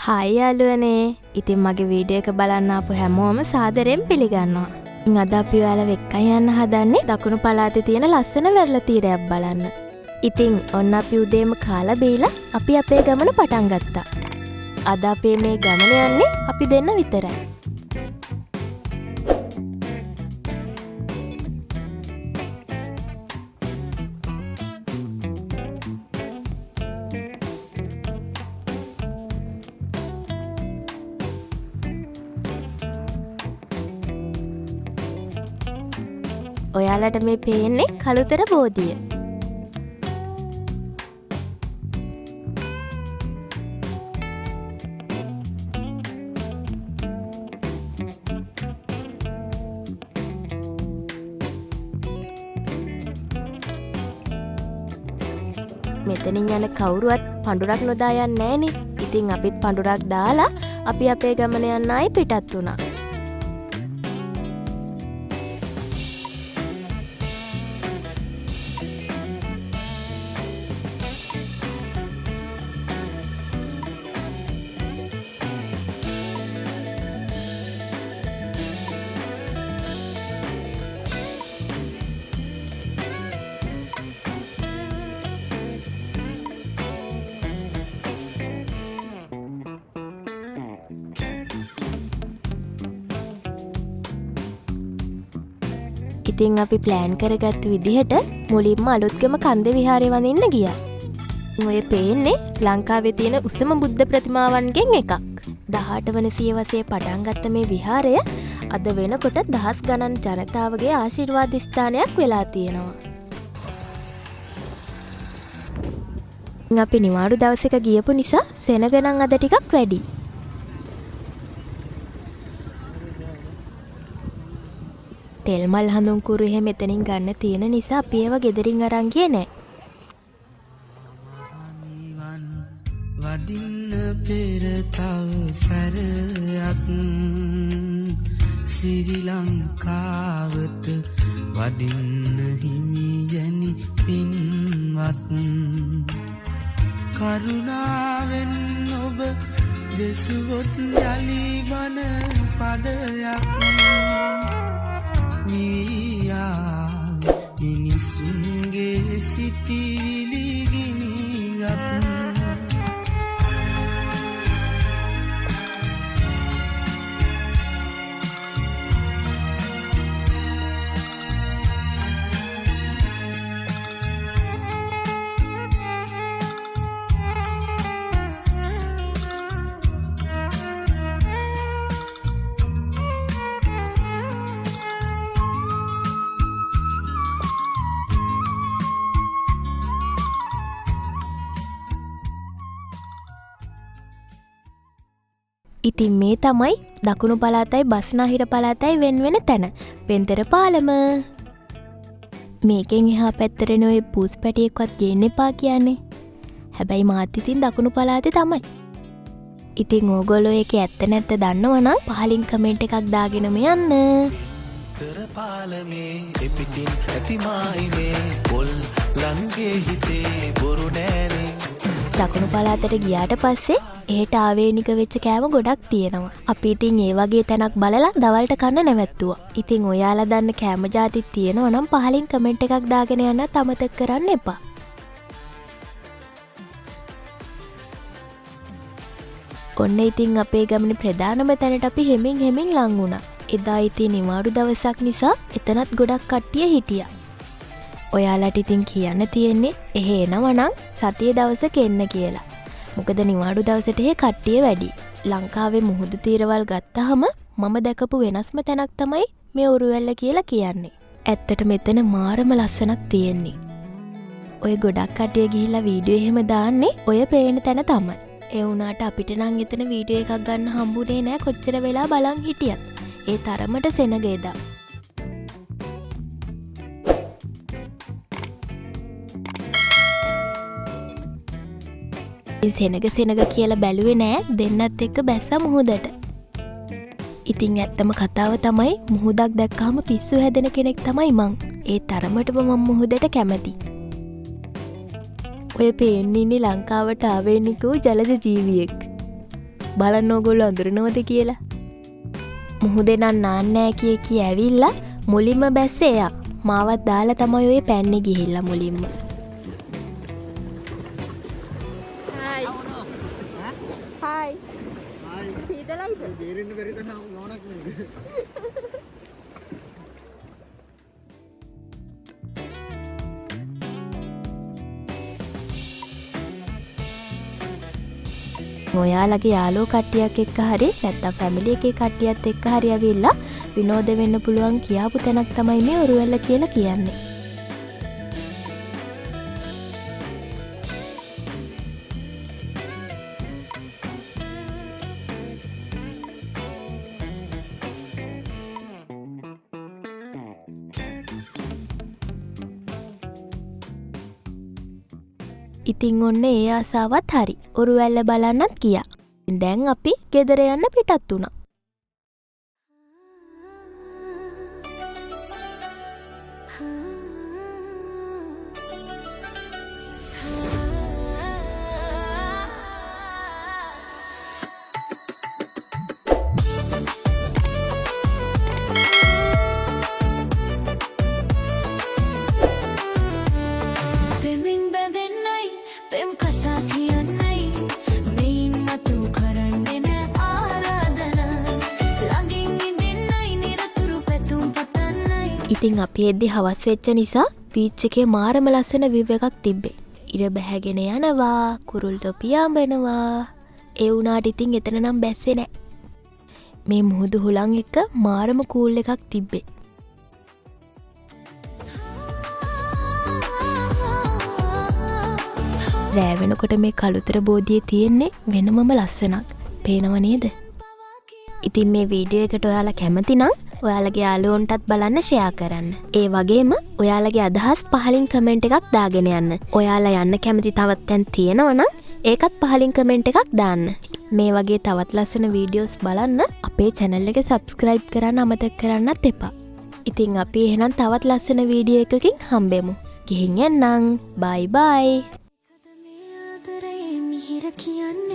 Hi යාළුවනේ. ඉතින් මගේ වීඩියෝ එක බලන්න ආපු හැමෝම සාදරයෙන් පිළිගන්නවා. ඉතින් අද අපි ඔයාලා වෙක්කන් යන්න හදන්නේ දකුණු පළාතේ තියෙන ලස්සන වෙරළ තීරයක් බලන්න. ඉතින් ඔන්න අපි උදේම කාලා බීලා අපි අපේ ගමන පටන් ගත්තා. අද අපේ මේ ගමන යන්නේ අපි දෙන්න විතරයි. ඔයාලට මේ පේන්නේ කළුතර බෝධිය. මෙතනින් යන කවුරුවත් පඳුරක් නොදා යන්නේ නැහනේ. ඉතින් අපිත් පඳුරක් දාලා අපි අපේ ගමන යන්න ආයි පිටත් වුණා. ඉතින් අපි ප්ලෑන් කරගත්තු විදිහට මුලින්ම අලුත්ගම කන්ද විහාරය වඳින්න ගියා. ඔය පේන්නේ ලංකාවේ තියෙන උසම බුද්ධ ප්‍රතිමාවන්ගෙන් එකක්. 18 වන සියවසේ පටන් ගත්ත මේ විහාරය අද වෙනකොට දහස් ගණන් ජනතාවගේ ආශිර්වාද ස්ථානයක් වෙලා තියෙනවා. අපි නිවාඩු දවසක ගියපු නිසා සෙනග නම් අද ටිකක් වැඩි. තෙල් මල් හඳුන් කුරු එහෙම මෙතනින් ගන්න තියෙන නිසා අපි ඒව ගෙදරින් අරන් ගියේ නෑ. වඩින්න පෙර තව සැරයක් ශ්‍රී ලංකාවට වඩින්න හිමියනි පින්වත් කරුණාවෙන් ඔබ දෙසුවොත් යලි වන පදයක් මියා මිනිසුන්ගේ සිතිවිලි ගිනිගත් ඉතින් මේ තමයි දකුණු පළාතයි බස්නාහිර පළාතයි වෙන වෙන තැන. වෙන්තර පාලම. මේකෙන් එහා පැත්තට නොයේ පූස් පැටියෙක්වත් ගේන්න එපා කියන්නේ. හැබැයි මාත් ඉතින් දකුණු පළාතේ තමයි. ඉතින් ඕගොල්ලෝ ඒකේ ඇත්ත නැත්ත දන්නවනම් පහලින් කමෙන්ට් එකක් දාගෙනම යන්න. තර පාලමේ එපිටින් ඇතිමායිනේ පොල් ලන්ගේ හිතේ බොරු නෑනේ. දකුණු පළාතට ගියාට පස්සේ එහෙට ආවේනික වෙච්ච කෑම ගොඩක් තියෙනවා. අපි ඉතින් ඒ වගේ තැනක් බලලා දවල්ට කන්න නැවැත්තුවා. ඉතින් ඔයාලා දන්න කෑම ජාතිත් තියෙනවා නම් පහලින් කමෙන්ට් එකක් දාගෙන යන්නත් අමතක කරන්න එපා. ඔන්න ඉතින් අපේ ගමනේ ප්‍රධානම තැනට අපි හෙමින් ලං වුණා. එදා ඉතින් නිවාඩු දවසක් නිසා එතනත් ගොඩක් කට්ටිය හිටියා. ඔයාලට ඉතින් කියන්න තියෙන්නේ එහෙ එනවනම් සතියේ දවසක එන්න කියලා. මොකද නිවාඩු දවසට එහෙ කට්ටිය වැඩි. ලංකාවේ මුහුදු තීරවල් ගත්තහම මම දැකපු වෙනස්ම තැනක් තමයි මේ උරුවැල්ල කියලා කියන්නේ. ඇත්තට මෙතන මාරම ලස්සනක් තියෙන්නේ. ඔය ගොඩක් කට්ටිය ගිහිල්ලා වීඩියෝ එහෙම දාන්නේ ඔය පේන තැන තමයි. ඒ වුණාට අපිට නම් එතන වීඩියෝ එකක් ගන්න හම්බුනේ නෑ කොච්චර වෙලා බලන් හිටියත්. ඒ තරමට සෙනග එදා. සෙනග සෙනග කියලා බැලුවේ නෑ දෙන්නත් එක්ක බැස්සා මුහුදට. ඉතින් ඇත්තම කතාව තමයි මුහුදක් දැක්කාම පිස්සු හැදෙන කෙනෙක් තමයි මං. ඒ තරමටම මම මුහුදට කැමති. ඔය පේන්නේ ඉන්නේ ලංකාවට ආවේනික වූ ජලජ ජීවියෙක්. බලන්න ඕගොල්ලෝ අඳුරනවද කියලා. මුහුදේ නම් නාන්නෑ කිය ඇවිල්ලා මුලින්ම බැස්සේ එයා. මාවත් දාලා තමයි ඔය පැන්නේ ගිහිල්ලා මුලින්ම. Hi. සීතලයිද? බේරෙන්න බැරි තරම් ගමනක් නේද? ඔයාලගේ යාළුවෝ කට්ටියක් එක්ක හරි නැත්නම් ෆැමිලි එකේ කට්ටියත් එක්ක හරි ඇවිල්ලා විනෝද වෙන්න පුළුවන් කියාපු තැනක් තමයි මේ ඔරුවැල්ල කියලා කියන්නේ. ඉතින් ඔන්න ඒ ආසාවත් හරි. ඔරුවැල්ල බලන්නත් ගියා. දැන් අපි ගෙදර යන්න පිටත් වුණා. පෙම් කතා කියන්නයි මෙයින් මතු කරන්නෙන ආරාධනා ළඟින් ඉඳින්නයි නිරතුරු පැතුම් පතන්නයි. ඉතින් අපි එද්දි හවස් වෙච්ච නිසා බීච් එකේ මාරම ලස්සන view එකක් තිබ්බේ. ඉර බැහැගෙන යනවා, කුරුල් තොපියා වෙනවා. ඒ වුණාට ඉතින් එතන නම් බැස්සේ නෑ. මේ මුහුදු හුලං එක්ක මාරම කූල් එකක් තිබ්බේ. රෑ වෙනකොට මේ කළුතර බෝධියේ තියෙන්නේ වෙනමම ලස්සනක්. පේනව නේද? ඉතින් මේ වීඩියෝ එකට ඔයාලා කැමති නම් ඔයාලගේ යාළුවන්ටත් බලන්න ෂෙයා කරන්න. ඒ වගේම ඔයාලගේ අදහස් පහලින් කමෙන්ට් එකක් දාගෙන යන්න. ඔයාලා යන්න කැමති තවත් තැන් තියෙනවා නම් ඒකත් පහලින් කමෙන්ට් එකක් දාන්න. මේ වගේ තවත් ලස්සන වීඩියෝස් බලන්න අපේ channel එක subscribe කරන්න අමතක කරන්නත් එපා. ඉතින් අපි එහෙනම් තවත් ලස්සන වීඩියෝ එකකින් හම්බෙමු. ගිහින් එන්නම්. bye bye. මිහිර කියන්න